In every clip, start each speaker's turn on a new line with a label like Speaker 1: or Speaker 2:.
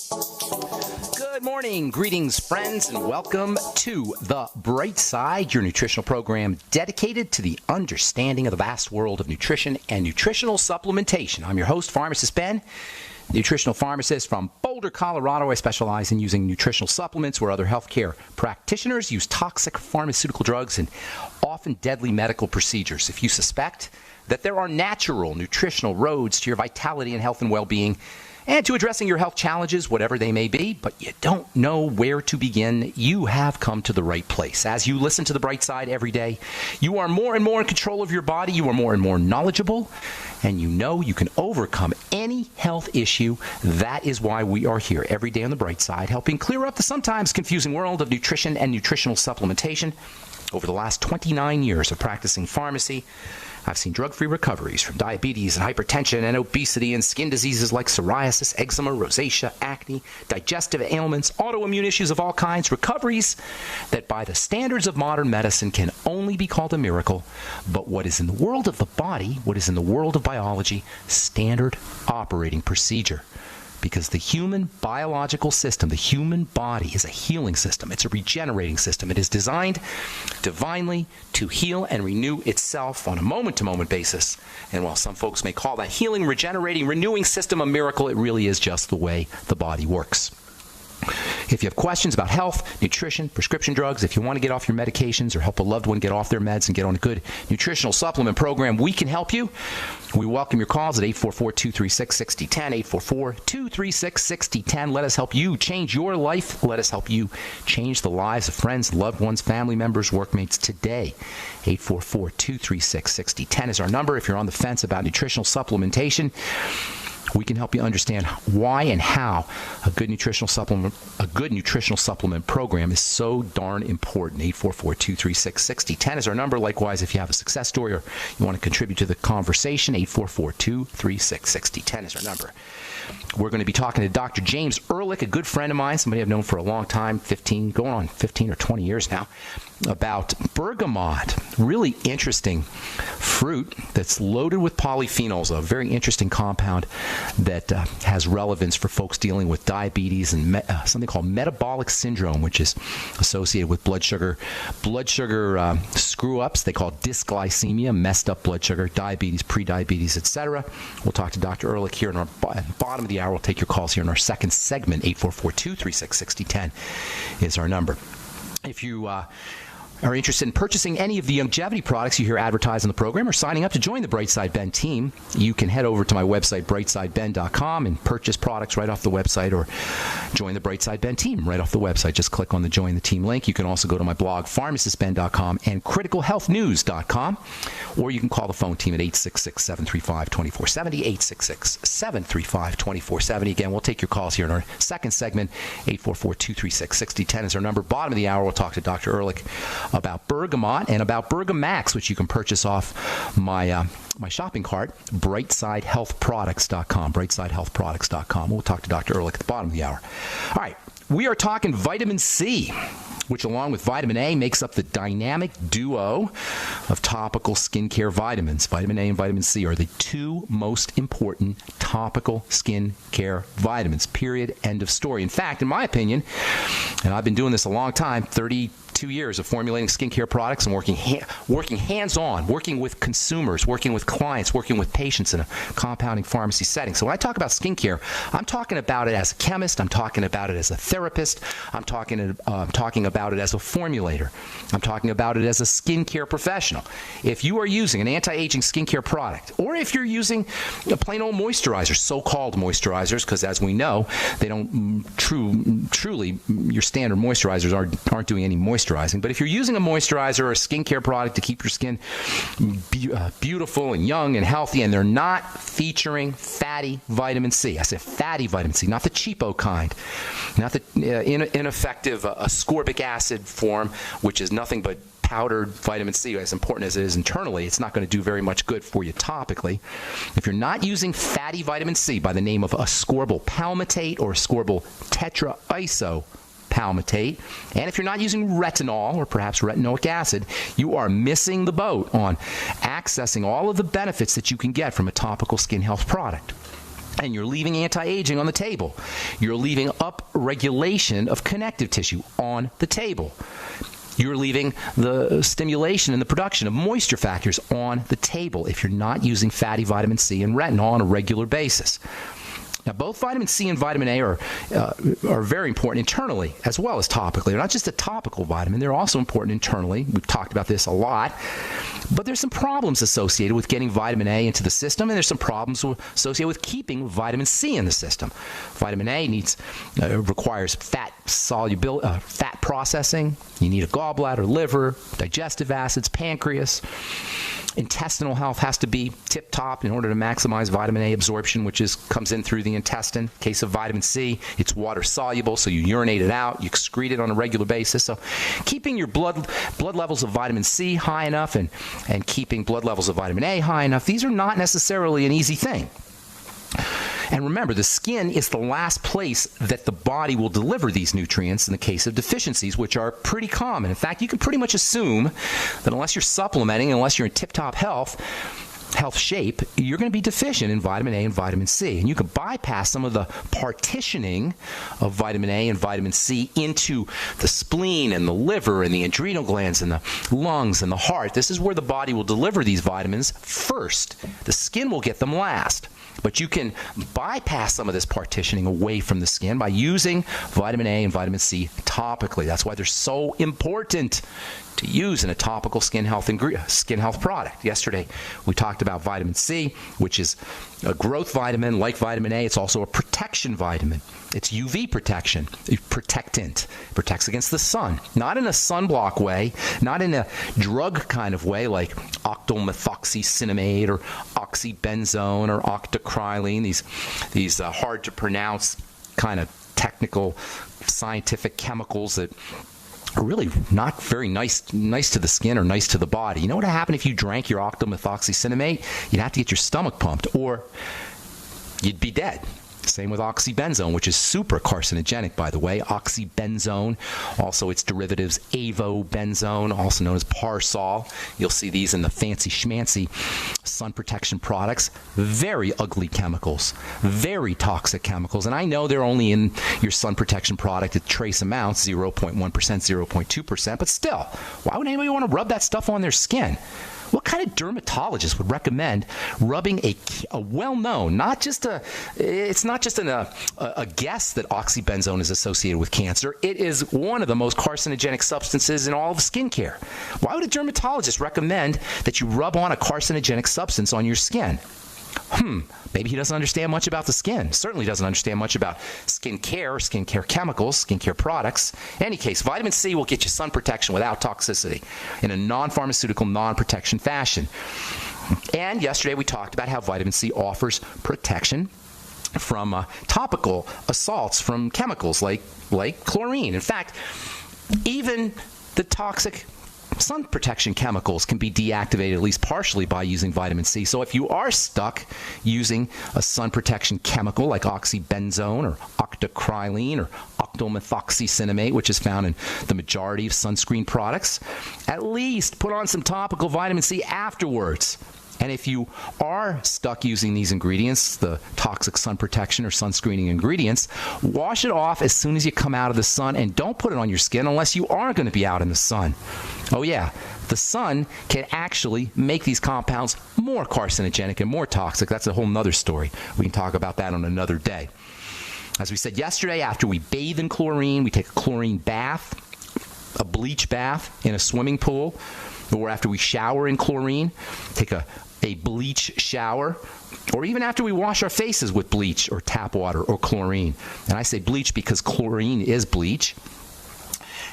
Speaker 1: Good morning, greetings, friends, and welcome to The Bright Side, your nutritional program dedicated to the understanding of the vast world of nutrition and nutritional supplementation. I'm your host, Pharmacist Ben, nutritional pharmacist from Boulder, Colorado. I specialize in using nutritional supplements where other healthcare practitioners use toxic pharmaceutical drugs and often deadly medical procedures. If you suspect that there are natural nutritional roads to your vitality and health and well-being, and to addressing your health challenges, whatever they may be, but you don't know where to begin, you have come to the right place. As you listen to The Bright Side every day, you are more and more in control of your body, you are more and more knowledgeable, and you know you can overcome any health issue. That is why we are here every day on The Bright Side, helping clear up the sometimes confusing world of nutrition and nutritional supplementation. Over the last 29 years of practicing pharmacy, I've seen drug-free recoveries from diabetes and hypertension and obesity and skin diseases like psoriasis, eczema, rosacea, acne, digestive ailments, autoimmune issues of all kinds, recoveries that by the standards of modern medicine can only be called a miracle, but what is in the world of the body, what is in the world of biology, standard operating procedure. Because the human biological system, the human body, is a healing system. It's a regenerating system. It is designed divinely to heal and renew itself on a moment-to-moment basis. And while some folks may call that healing, regenerating, renewing system a miracle, it really is just the way the body works. If you have questions about health, nutrition, prescription drugs, if you want to get off your medications or help a loved one get off their meds and get on a good nutritional supplement program, we can help you. We welcome your calls at 844-236-6010, 844-236-6010. Let us help you change your life. Let us help you change the lives of friends, loved ones, family members, workmates today. 844-236-6010 is our number. If you're on the fence about nutritional supplementation, we can help you understand why and how a good nutritional supplement program is so darn important. 844-236-6010 is our number. Likewise, if you have a success story or you want to contribute to the conversation, 844-236-6010 is our number. We're going to be talking to Dr. James Ehrlich, a good friend of mine, somebody I've known for a long time, going on 15 or 20 years now, about bergamot, really interesting fruit that's loaded with polyphenols, a very interesting compound that has relevance for folks dealing with diabetes and something called metabolic syndrome, which is associated with blood sugar screw-ups. They call it dysglycemia, messed up blood sugar, diabetes, prediabetes, etc. We'll talk to Dr. Ehrlich here in our bottom of the hour. We'll take your calls here in our second segment. 844-236-6010 is our number. If you are interested in purchasing any of the longevity products you hear advertised on the program or signing up to join the Brightside Ben team, you can head over to my website, brightsideben.com, and purchase products right off the website or join the Brightside Ben team right off the website. Just click on the Join the Team link. You can also go to my blog, pharmacistben.com, and criticalhealthnews.com, or you can call the phone team at 866-735-2470, 866-735-2470. Again, we'll take your calls here in our second segment. 844-236-6010 is our number. Bottom of the hour, we'll talk to Dr. Ehrlich about bergamot and about Bergamax, which you can purchase off my shopping cart, brightsidehealthproducts.com, brightsidehealthproducts.com. We'll talk to Dr. Ehrlich at the bottom of the hour. All right, we are talking vitamin C, which along with vitamin A makes up the dynamic duo of topical skincare vitamins. Vitamin A and vitamin C are the two most important topical skincare vitamins, period, end of story. In fact, in my opinion, and I've been doing this a long time, 32 years of formulating skincare products and working hands-on, working with consumers, working with clients, working with patients in a compounding pharmacy setting. So when I talk about skincare, I'm talking about it as a chemist, I'm talking about it as a therapist, I'm talking about it as a formulator, I'm talking about it as a skincare professional. If you are using an anti-aging skincare product, or if you're using a plain old moisturizer, so-called moisturizers, because as we know, they don't truly, your standard moisturizers aren't doing any moisturizing. But if you're using a moisturizer or a skincare product to keep your skin beautiful and young and healthy, and they're not featuring fatty vitamin C, I said fatty vitamin C, not the cheapo kind, not the ineffective ascorbic acid form, which is nothing but powdered vitamin C, as important as it is internally, it's not going to do very much good for you topically. If you're not using fatty vitamin C by the name of ascorbyl palmitate or ascorbyl tetraisopalmitate, and if you're not using retinol or perhaps retinoic acid, you are missing the boat on accessing all of the benefits that you can get from a topical skin health product. And you're leaving anti-aging on the table. You're leaving upregulation of connective tissue on the table. You're leaving the stimulation and the production of moisture factors on the table if you're not using fatty vitamin C and retinol on a regular basis. Now, both vitamin C and vitamin A are very important internally as well as topically. They're not just a topical vitamin. They're also important internally. We've talked about this a lot. But there's some problems associated with getting vitamin A into the system, and there's some problems associated with keeping vitamin C in the system. Vitamin A requires fat processing. You need a gallbladder, liver, digestive acids, pancreas. Intestinal health has to be tip-top in order to maximize vitamin A absorption, which comes in through the intestine. In case of vitamin C, it's water-soluble, so you urinate it out, you excrete it on a regular basis. So keeping your blood levels of vitamin C high enough and keeping blood levels of vitamin A high enough, these are not necessarily an easy thing. And remember, the skin is the last place that the body will deliver these nutrients in the case of deficiencies, which are pretty common. In fact, you can pretty much assume that unless you're supplementing, unless you're in tip-top health shape, you're going to be deficient in vitamin A and vitamin C. And you can bypass some of the partitioning of vitamin A and vitamin C into the spleen and the liver and the adrenal glands and the lungs and the heart. This is where the body will deliver these vitamins first. The skin will get them last. But you can bypass some of this partitioning away from the skin by using vitamin A and vitamin C topically. That's why they're so important to use in a topical skin health product. Yesterday, we talked about vitamin C, which is a growth vitamin like vitamin A. It's also a protection vitamin. It's UV protection, a protectant. It protects against the sun, not in a sunblock way, not in a drug kind of way like octylmethoxycinnamate or oxybenzone or octocrylene, these hard to pronounce kind of technical scientific chemicals that are really not very nice to the skin or nice to the body. You know what would happen if you drank your octylmethoxycinnamate? You'd have to get your stomach pumped or you'd be dead. Same with oxybenzone, which is super carcinogenic, by the way. Oxybenzone, also its derivatives, avobenzone, also known as Parsol. You'll see these in the fancy schmancy sun protection products. Very ugly chemicals, very toxic chemicals. And I know they're only in your sun protection product at trace amounts, 0.1%, 0.2%, but still, why would anybody want to rub that stuff on their skin? What kind of dermatologist would recommend rubbing a well-known, it's not just a guess that oxybenzone is associated with cancer. It is one of the most carcinogenic substances in all of skincare. Why would a dermatologist recommend that you rub on a carcinogenic substance on your skin? Maybe he doesn't understand much about the skin. Certainly doesn't understand much about skincare chemicals, skincare products. In any case, vitamin C will get you sun protection without toxicity in a non-pharmaceutical, non-protection fashion. And yesterday we talked about how vitamin C offers protection from topical assaults from chemicals like chlorine. In fact, even the toxic sun protection chemicals can be deactivated at least partially by using vitamin C. So if you are stuck using a sun protection chemical like oxybenzone or octocrylene or octylmethoxycinnamate, which is found in the majority of sunscreen products, at least put on some topical vitamin C afterwards. And if you are stuck using these ingredients, the toxic sun protection or sunscreening ingredients, wash it off as soon as you come out of the sun and don't put it on your skin unless you are going to be out in the sun. Oh yeah, the sun can actually make these compounds more carcinogenic and more toxic. That's a whole nother story. We can talk about that on another day. As we said yesterday, after we bathe in chlorine, we take a chlorine bath, a bleach bath in a swimming pool, or after we shower in chlorine, take a bleach shower, or even after we wash our faces with bleach or tap water or chlorine. And I say bleach because chlorine is bleach.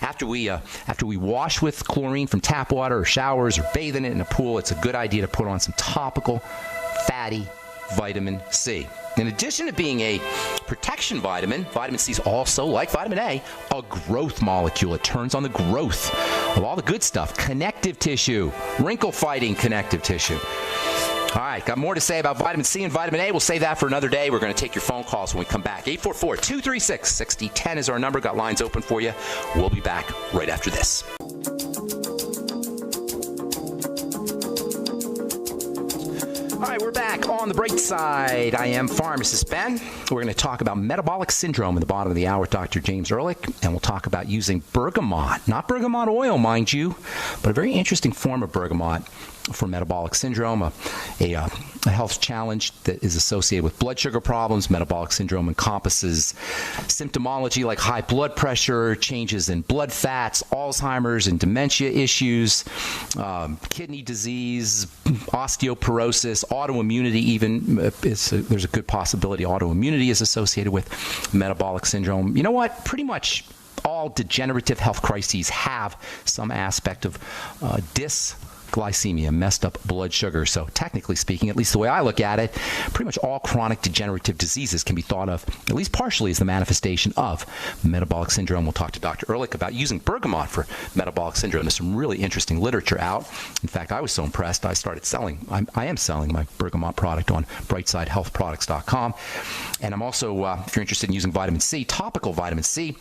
Speaker 1: After we wash with chlorine from tap water or showers or bathe in it in a pool, it's a good idea to put on some topical fatty vitamin C. In addition to being a protection vitamin, vitamin C is also, like vitamin A, a growth molecule. It turns on the growth of all the good stuff, connective tissue, wrinkle-fighting connective tissue. All right, got more to say about vitamin C and vitamin A. We'll save that for another day. We're going to take your phone calls when we come back. 844-236-6010 is our number. Got lines open for you. We'll be back right after this. All right, we're We're back on the bright side. I am Pharmacist Ben. We're going to talk about metabolic syndrome in the bottom of the hour with Dr. James Ehrlich, and we'll talk about using bergamot, not bergamot oil, mind you, but a very interesting form of bergamot for metabolic syndrome, a health challenge that is associated with blood sugar problems. Metabolic syndrome encompasses symptomology like high blood pressure, changes in blood fats, Alzheimer's and dementia issues, kidney disease, osteoporosis, autoimmunity even. There's a good possibility autoimmunity is associated with metabolic syndrome. You know what? Pretty much all degenerative health crises have some aspect of dysglycemia, messed up blood sugar. So technically speaking, at least the way I look at it, pretty much all chronic degenerative diseases can be thought of, at least partially, as the manifestation of metabolic syndrome. We'll talk to Dr. Ehrlich about using bergamot for metabolic syndrome. There's some really interesting literature out. In fact, I was so impressed, I started selling. I am selling my bergamot product on brightsidehealthproducts.com. And I'm also, if you're interested in using vitamin C, topical vitamin C,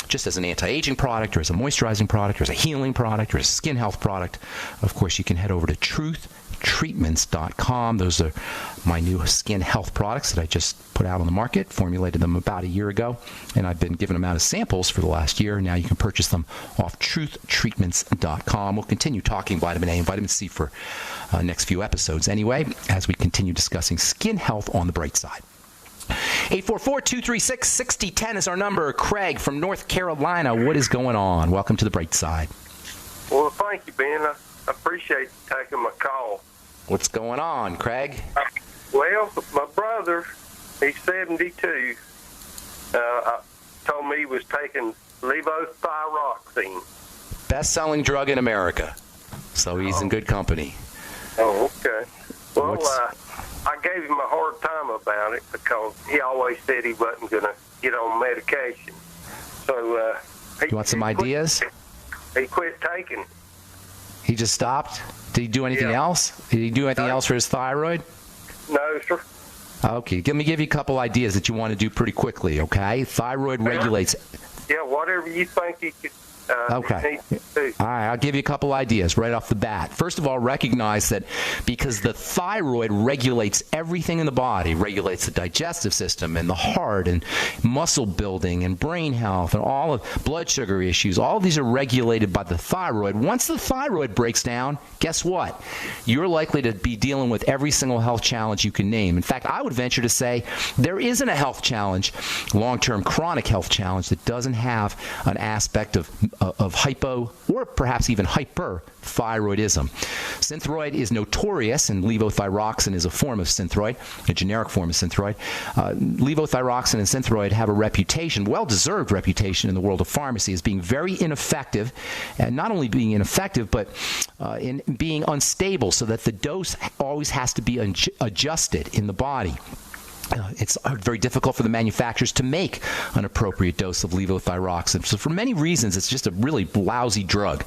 Speaker 1: just as an anti-aging product or as a moisturizing product or as a healing product or as a skin health product, of course, you can head over to truthtreatments.com. Those are my new skin health products that I just put out on the market, formulated them about a year ago, and I've been giving them out as samples for the last year. Now you can purchase them off truthtreatments.com. We'll continue talking vitamin A and vitamin C for next few episodes anyway, as we continue discussing skin health on the bright side. 844-236-6010 is our number. Craig from North Carolina, what is going on? Welcome to the bright side.
Speaker 2: Well, thank you, Ben. I appreciate you taking my call.
Speaker 1: What's going on, Craig?
Speaker 2: Well, my brother, he's 72, told me he was taking levothyroxine.
Speaker 1: Best-selling drug in America. So he's in good company.
Speaker 2: Oh, okay. Well, I gave him a hard time about it because he always said he wasn't going to get on medication. So
Speaker 1: you want some ideas?
Speaker 2: He quit taking it.
Speaker 1: He just stopped? Did he do anything else? Did he do anything else for his thyroid?
Speaker 2: No, sir.
Speaker 1: Okay, let me give you a couple ideas that you want to do pretty quickly, okay? Thyroid regulates...
Speaker 2: Yeah, whatever you think he could...
Speaker 1: Okay. All right, I'll give you a couple ideas right off the bat. First of all, recognize that because the thyroid regulates everything in the body, regulates the digestive system and the heart and muscle building and brain health and all of blood sugar issues, all of these are regulated by the thyroid. Once the thyroid breaks down, guess what? You're likely to be dealing with every single health challenge you can name. In fact, I would venture to say there isn't a health challenge, long-term chronic health challenge, that doesn't have an aspect of hypo or perhaps even hyperthyroidism. Synthroid is notorious, and levothyroxine is a form of synthroid, a generic form of synthroid. Levothyroxine and synthroid have a reputation, well-deserved reputation in the world of pharmacy, as being very ineffective, and not only being ineffective, but in being unstable, so that the dose always has to be adjusted in the body. It's very difficult for the manufacturers to make an appropriate dose of levothyroxine. So for many reasons, it's just a really lousy drug.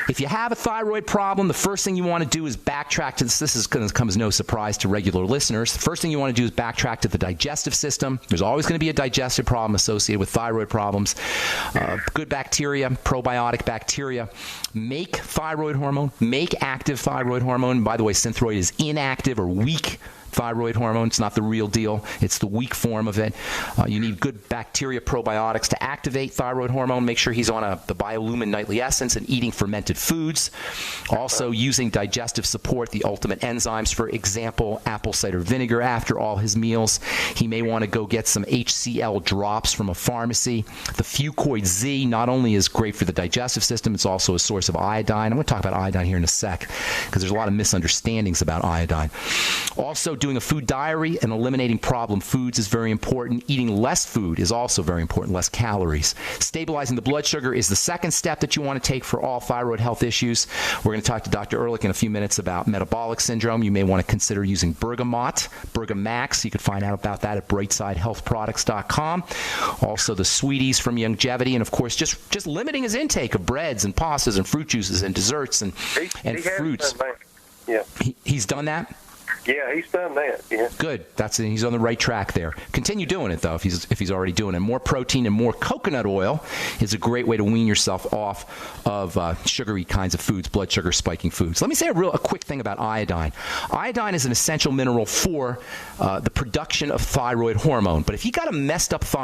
Speaker 1: If you have a thyroid problem, the first thing you want to do is backtrack to this. This is going to come as no surprise to regular listeners. The first thing you want to do is backtrack to the digestive system. There's always going to be a digestive problem associated with thyroid problems. Good bacteria, probiotic bacteria, make thyroid hormone, make active thyroid hormone. By the way, Synthroid is inactive or weak thyroid hormone. It's not the real deal. It's the weak form of it. You need good bacteria probiotics to activate thyroid hormone. Make sure he's on the Biolumin Nightly Essence and eating fermented foods. Also using digestive support, the ultimate enzymes, for example, apple cider vinegar after all his meals. He may want to go get some HCl drops from a pharmacy. The Fucoid Z not only is great for the digestive system, it's also a source of iodine. I'm going to talk about iodine here in a sec because there's a lot of misunderstandings about iodine. Also, doing a food diary and eliminating problem foods is very important. Eating less food is also very important, less calories. Stabilizing the blood sugar is the second step that you want to take for all thyroid health issues. We're going to talk to Dr. Ehrlich in a few minutes about metabolic syndrome. You may want to consider using bergamot, Bergamax. You can find out about that at brightsidehealthproducts.com. Also the sweeties from Youngevity, and of course just limiting his intake of breads and pastas and fruit juices and desserts and fruits.
Speaker 2: Yeah.
Speaker 1: He's done that?
Speaker 2: Yeah, he's done that. Yeah.
Speaker 1: Good. He's on the right track there. Continue doing it though, if he's already doing it. More protein and more coconut oil is a great way to wean yourself off of sugary kinds of foods, blood sugar spiking foods. Let me say a quick thing about iodine. Iodine is an essential mineral for the production of thyroid hormone. But if you got a messed up thyroid